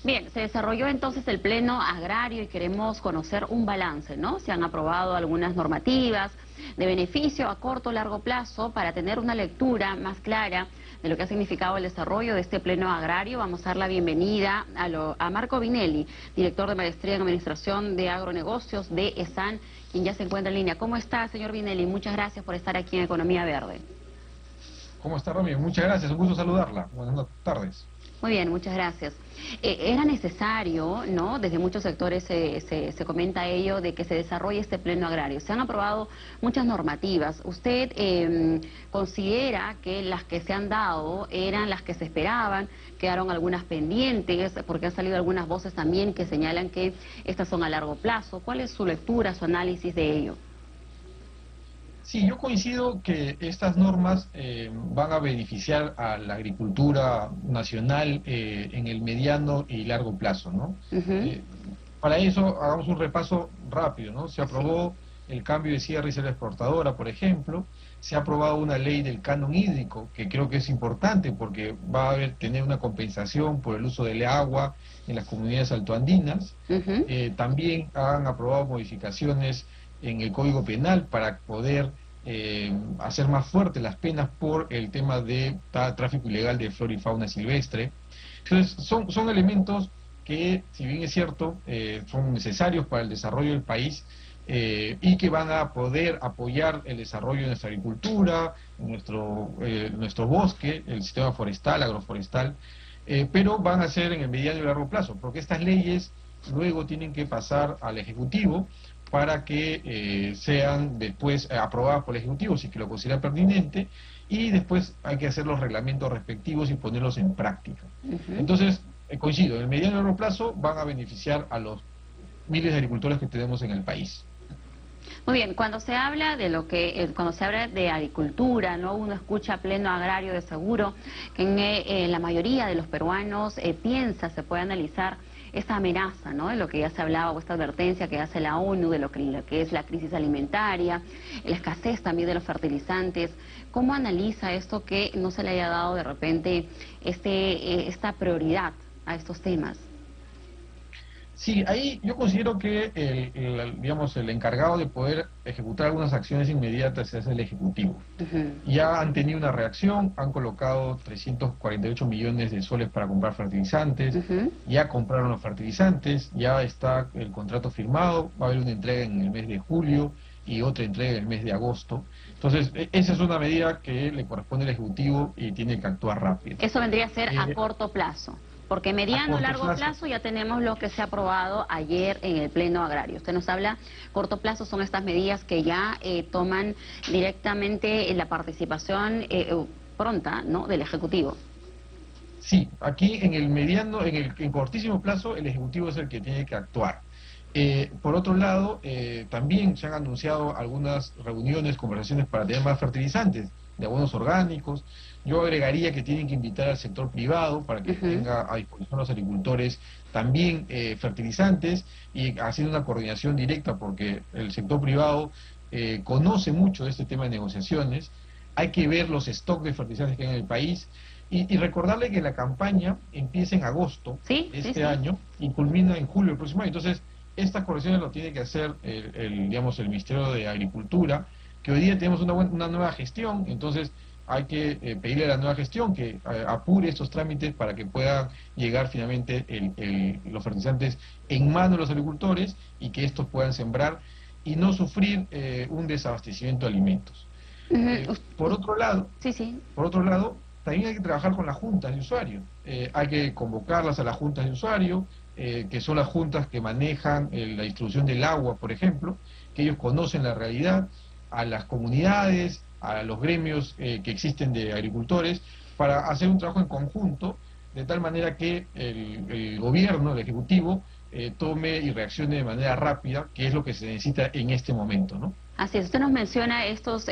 Bien, se desarrolló entonces el Pleno Agrario y queremos conocer un balance, ¿no? Se han aprobado algunas normativas de beneficio a corto o largo plazo para tener una lectura más clara de lo que ha significado el desarrollo de este Pleno Agrario. Vamos a dar la bienvenida a Marco Vinelli, director de Maestría en Administración de Agronegocios de ESAN, quien ya se encuentra en línea. ¿Cómo está, señor Vinelli? Muchas gracias por estar aquí en Economía Verde. ¿Cómo está, Romy? Muchas gracias, un gusto saludarla. Buenas tardes. Muy bien, muchas gracias. Era necesario, ¿no? Desde muchos sectores se comenta ello de que se desarrolle este pleno agrario. Se han aprobado muchas normativas. ¿Usted considera que las que se han dado eran las que se esperaban? ¿Quedaron algunas pendientes? Porque han salido algunas voces también que señalan que estas son a largo plazo. ¿Cuál es su lectura, su análisis de ello? Sí, yo coincido que estas normas van a beneficiar a la agricultura nacional en el mediano y largo plazo, ¿no? Ujú. Para eso hagamos un repaso rápido, ¿no? Se Así. aprobó el cambio de cierre y selva exportadora, por ejemplo. Se ha aprobado una ley del canon hídrico, que creo que es importante porque va a tener una compensación por el uso del agua en las comunidades altoandinas. Ujú. También han aprobado modificaciones en el Código Penal para poder hacer más fuertes las penas por el tema de tráfico ilegal de flora y fauna silvestre. Entonces, son elementos que, si bien es cierto, son necesarios para el desarrollo del país y que van a poder apoyar el desarrollo de nuestra agricultura, nuestro bosque, el sistema forestal, agroforestal, pero van a ser en el mediano y largo plazo, porque estas leyes luego tienen que pasar al Ejecutivo para que sean después aprobadas por el Ejecutivo, si es que lo considera pertinente, y después hay que hacer los reglamentos respectivos y ponerlos en práctica. Ujú. Entonces, coincido, en el mediano y largo plazo van a beneficiar a los miles de agricultores que tenemos en el país. Muy bien, cuando se habla de cuando se habla de agricultura, ¿no? Uno escucha pleno agrario de seguro, que la mayoría de los peruanos piensa, se puede analizar esta amenaza, ¿no? De lo que ya se hablaba, o esta advertencia que hace la ONU de lo que es la crisis alimentaria, la escasez también de los fertilizantes. ¿Cómo analiza esto que no se le haya dado de repente esta prioridad a estos temas? Sí, ahí yo considero que digamos, el encargado de poder ejecutar algunas acciones inmediatas es el Ejecutivo. Ujú. Ya han tenido una reacción, han colocado 348 millones de soles para comprar fertilizantes, Ujú. ya compraron los fertilizantes, ya está el contrato firmado, va a haber una entrega en el mes de julio y otra entrega en el mes de agosto. Entonces, esa es una medida que le corresponde al Ejecutivo y tiene que actuar rápido. Eso vendría a ser a Eh, corto plazo, porque a mediano, corto largo plazo. plazo ya tenemos lo que se ha aprobado ayer en el Pleno Agrario. Usted nos habla, corto plazo son estas medidas que ya toman directamente la participación pronta, ¿no?, del Ejecutivo. Sí, aquí en el mediano, en cortísimo plazo, el Ejecutivo es el que tiene que actuar. Por otro lado, también se han anunciado algunas reuniones, conversaciones para tener más fertilizantes, de abonos orgánicos. Yo agregaría que tienen que invitar al sector privado para que Ujú. tenga a disposición los agricultores también fertilizantes y haciendo una coordinación directa porque el sector privado conoce mucho de este tema de negociaciones. Hay que ver los stocks de fertilizantes que hay en el país y recordarle que la campaña empieza en agosto Sí, de sí, este sí. año y culmina en julio del próximo año. Entonces, estas correcciones lo tiene que hacer digamos, el Ministerio de Agricultura, que hoy día tenemos una nueva gestión, entonces hay que pedirle a la nueva gestión que apure estos trámites para que puedan llegar finalmente los fertilizantes en manos de los agricultores y que estos puedan sembrar y no sufrir un desabastecimiento de alimentos. Ujú. Por otro lado, Sí, sí. también hay que trabajar con las juntas de usuario. Hay que convocarlas a las juntas de usuario, que son las juntas que manejan la distribución del agua, por ejemplo, que ellos conocen la realidad, a las comunidades, a los gremios que existen de agricultores, para hacer un trabajo en conjunto, de tal manera que el gobierno, el ejecutivo, tome y reaccione de manera rápida, que es lo que se necesita en este momento, ¿no? Así es, usted nos menciona estos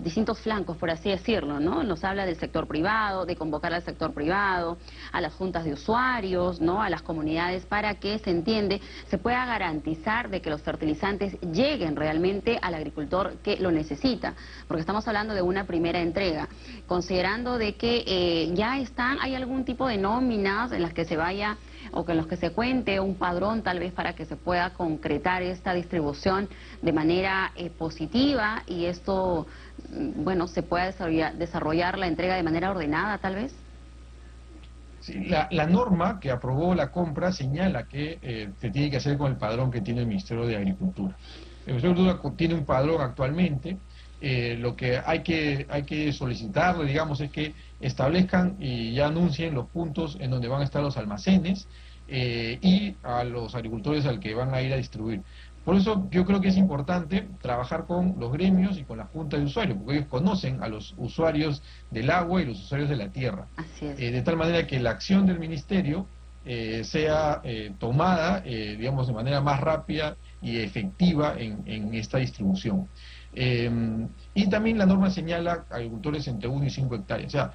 distintos flancos, por así decirlo, ¿no? Nos habla del sector privado, de convocar al sector privado, a las juntas de usuarios, ¿no? A las comunidades, para que se entiende, se pueda garantizar de que los fertilizantes lleguen realmente al agricultor que lo necesita, porque estamos hablando de una primera entrega, considerando de que hay algún tipo de nóminas en las que se vaya o que en los que se cuente un padrón tal vez para que se pueda concretar esta distribución de manera positiva y esto, bueno, se pueda desarrollar la entrega de manera ordenada tal vez. Sí, la norma que aprobó la compra señala que se tiene que hacer con el padrón que tiene el Ministerio de Agricultura. El Ministerio de Agricultura tiene un padrón actualmente. Lo que hay que solicitarle, digamos, es que establezcan y ya anuncien los puntos en donde van a estar los almacenes y a los agricultores al que van a ir a distribuir. Por eso yo creo que es importante trabajar con los gremios y con la junta de usuarios, porque ellos conocen a los usuarios del agua y los usuarios de la tierra. Así es. De tal manera que la acción del ministerio sea tomada, digamos, de manera más rápida y efectiva en esta distribución. Y también la norma señala agricultores entre 1 y 5 hectáreas. O sea,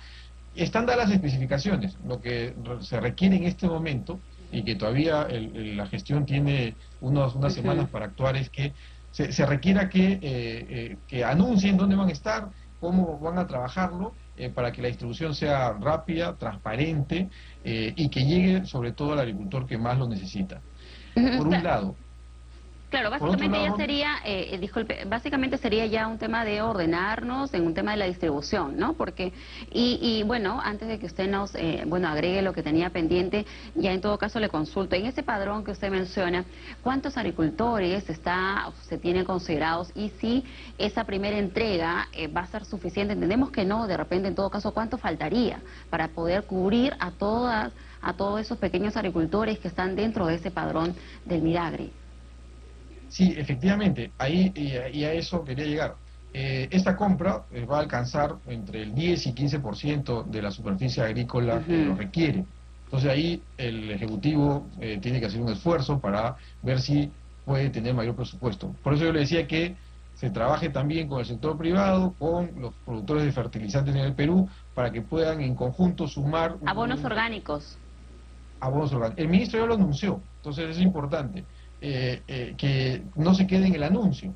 están dadas las especificaciones. Lo que se requiere en este momento, y que todavía la gestión tiene unas semanas para actuar, es que se requiera que anuncien dónde van a estar, cómo van a trabajarlo, para que la distribución sea rápida, transparente y que llegue sobre todo al agricultor que más lo necesita. Por un lado. Claro, básicamente ya sería, disculpe, básicamente sería ya un tema de ordenarnos en un tema de la distribución, ¿no? Porque, bueno, antes de que usted nos, agregue lo que tenía pendiente, ya en todo caso le consulto, en ese padrón que usted menciona, ¿cuántos agricultores se tienen considerados y si esa primera entrega va a ser suficiente? Entendemos que no, de repente en todo caso, ¿cuánto faltaría para poder cubrir a todos esos pequeños agricultores que están dentro de ese padrón del Midagri? Sí, efectivamente, ahí y a eso quería llegar. Esta compra va a alcanzar entre el 10 y 15% de la superficie agrícola que lo requiere. Entonces ahí el Ejecutivo tiene que hacer un esfuerzo para ver si puede tener mayor presupuesto. Por eso yo le decía que se trabaje también con el sector privado, con los productores de fertilizantes en el Perú, para que puedan en conjunto sumar... Abonos orgánicos. Abonos orgánicos. El ministro ya lo anunció, entonces es importante. Que no se quede en el anuncio,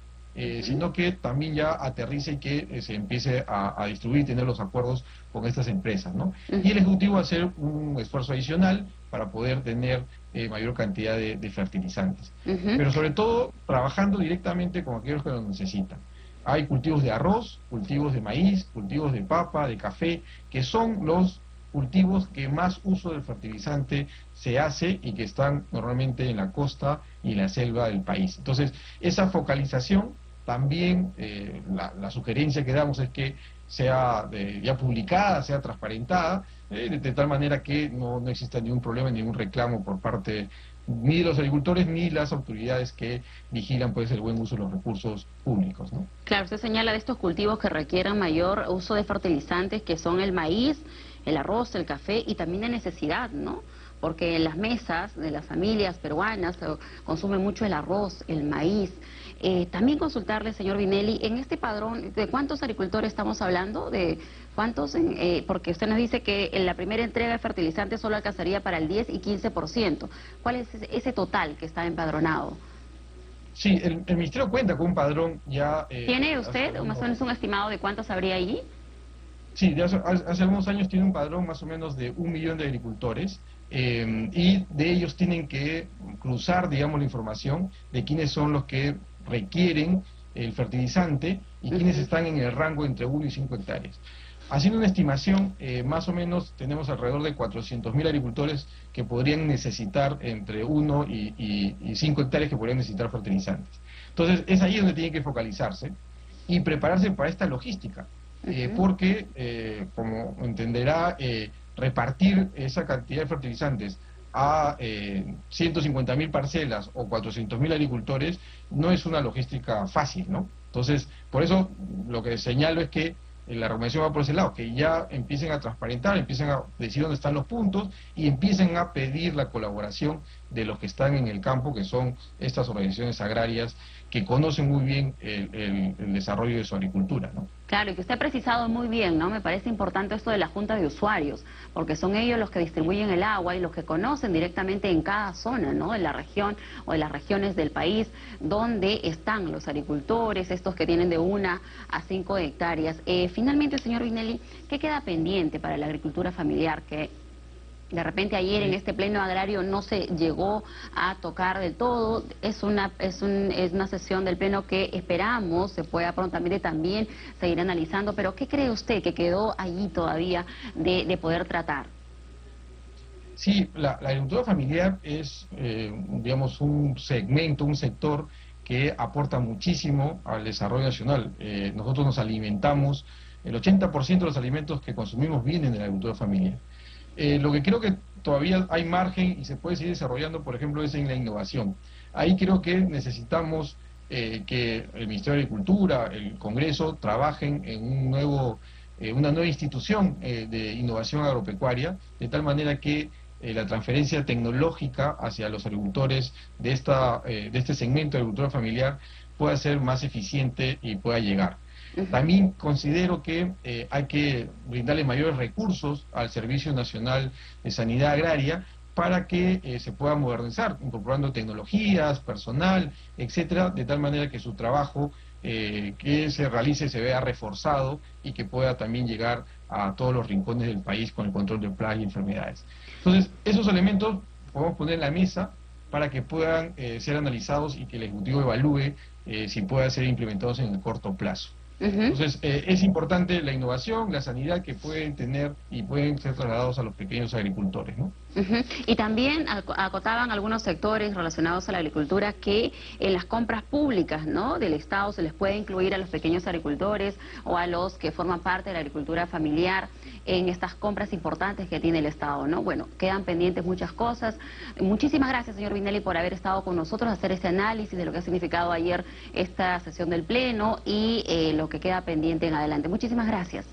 sino que también ya aterrice y que se empiece a distribuir, tener los acuerdos con estas empresas, ¿no? Y el Ejecutivo hacer un esfuerzo adicional para poder tener mayor cantidad de fertilizantes. Pero sobre todo, trabajando directamente con aquellos que lo necesitan. Hay cultivos de arroz, cultivos de maíz, cultivos de papa, de café, que son los cultivos que más uso del fertilizante se hace y que están normalmente en la costa y en la selva del país. Entonces, esa focalización también, la sugerencia que damos es que sea ya publicada, sea transparentada, de tal manera que no exista ningún problema, ningún reclamo por parte ni de los agricultores ni las autoridades que vigilan pues el buen uso de los recursos públicos, ¿no? Claro, usted señala de estos cultivos que requieren mayor uso de fertilizantes, que son el maíz, el arroz, el café y también de necesidad, ¿no? Porque en las mesas de las familias peruanas se consume mucho el arroz, el maíz. También consultarle, señor Vinelli, en este padrón, ¿de cuántos agricultores estamos hablando? ¿De cuántos? Porque usted nos dice que en la primera entrega de fertilizantes solo alcanzaría para el 10 y 15%. ¿Cuál es ese total que está empadronado? Sí, el Ministerio cuenta con un padrón ya... ¿Tiene usted más o menos un estimado de cuántos habría allí? Sí, hace algunos años tiene un padrón más o menos de 1 millón de agricultores y de ellos tienen que cruzar, digamos, la información de quiénes son los que requieren el fertilizante y quiénes están en el rango entre 1 y 5 hectáreas. Haciendo una estimación, más o menos tenemos alrededor de 400.000 agricultores que podrían necesitar entre 1 y 5 hectáreas que podrían necesitar fertilizantes. Entonces, es ahí donde tienen que focalizarse y prepararse para esta logística. Porque, como entenderá, repartir esa cantidad de fertilizantes a 150.000 parcelas o 400.000 agricultores no es una logística fácil, ¿no? Entonces, por eso lo que señalo es que la recomendación va por ese lado, que ya empiecen a transparentar, empiecen a decir dónde están los puntos y empiecen a pedir la colaboración de los que están en el campo, que son estas organizaciones agrarias que conocen muy bien el desarrollo de su agricultura, ¿no? Claro, y que usted ha precisado muy bien, ¿no? Me parece importante esto de la junta de usuarios, porque son ellos los que distribuyen el agua y los que conocen directamente en cada zona, ¿no? De la región o de las regiones del país donde están los agricultores, estos que tienen de 1 a 5 hectáreas. Finalmente, señor Vinelli, ¿qué queda pendiente para la agricultura familiar? Que de repente ayer en este pleno agrario no se llegó a tocar del todo. Es una sesión del pleno que esperamos se pueda prontamente también seguir analizando, pero ¿qué cree usted que quedó allí todavía de poder tratar? Sí, la agricultura familiar es, digamos, un segmento, un sector que aporta muchísimo al desarrollo nacional. Nosotros nos alimentamos, el 80% de los alimentos que consumimos vienen de la agricultura familiar. Lo que creo que todavía hay margen y se puede seguir desarrollando, por ejemplo, es en la innovación. Ahí creo que necesitamos que el Ministerio de Agricultura, el Congreso, trabajen en una nueva institución de innovación agropecuaria, de tal manera que la transferencia tecnológica hacia los agricultores de este segmento de agricultura familiar pueda ser más eficiente y pueda llegar. También considero que hay que brindarle mayores recursos al Servicio Nacional de Sanidad Agraria para que se pueda modernizar, incorporando tecnologías, personal, etcétera, de tal manera que su trabajo que se realice se vea reforzado y que pueda también llegar a todos los rincones del país con el control de plagas y enfermedades. Entonces, esos elementos podemos poner en la mesa para que puedan ser analizados y que el Ejecutivo evalúe si pueden ser implementados en el corto plazo. Entonces, es importante la innovación, la sanidad que pueden tener y pueden ser trasladados a los pequeños agricultores, ¿no? Y también acotaban algunos sectores relacionados a la agricultura que en las compras públicas, ¿no?, del Estado se les puede incluir a los pequeños agricultores o a los que forman parte de la agricultura familiar en estas compras importantes que tiene el Estado, ¿no? Bueno, quedan pendientes muchas cosas. Muchísimas gracias, señor Vinelli, por haber estado con nosotros, hacer este análisis de lo que ha significado ayer esta sesión del Pleno y lo que queda pendiente en adelante. Muchísimas gracias.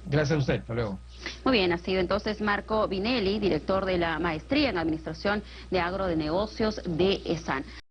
Gracias a usted. Hasta luego. Muy bien, ha sido entonces Marco Vinelli, director de la Maestría en Administración de Agronegocios de ESAN.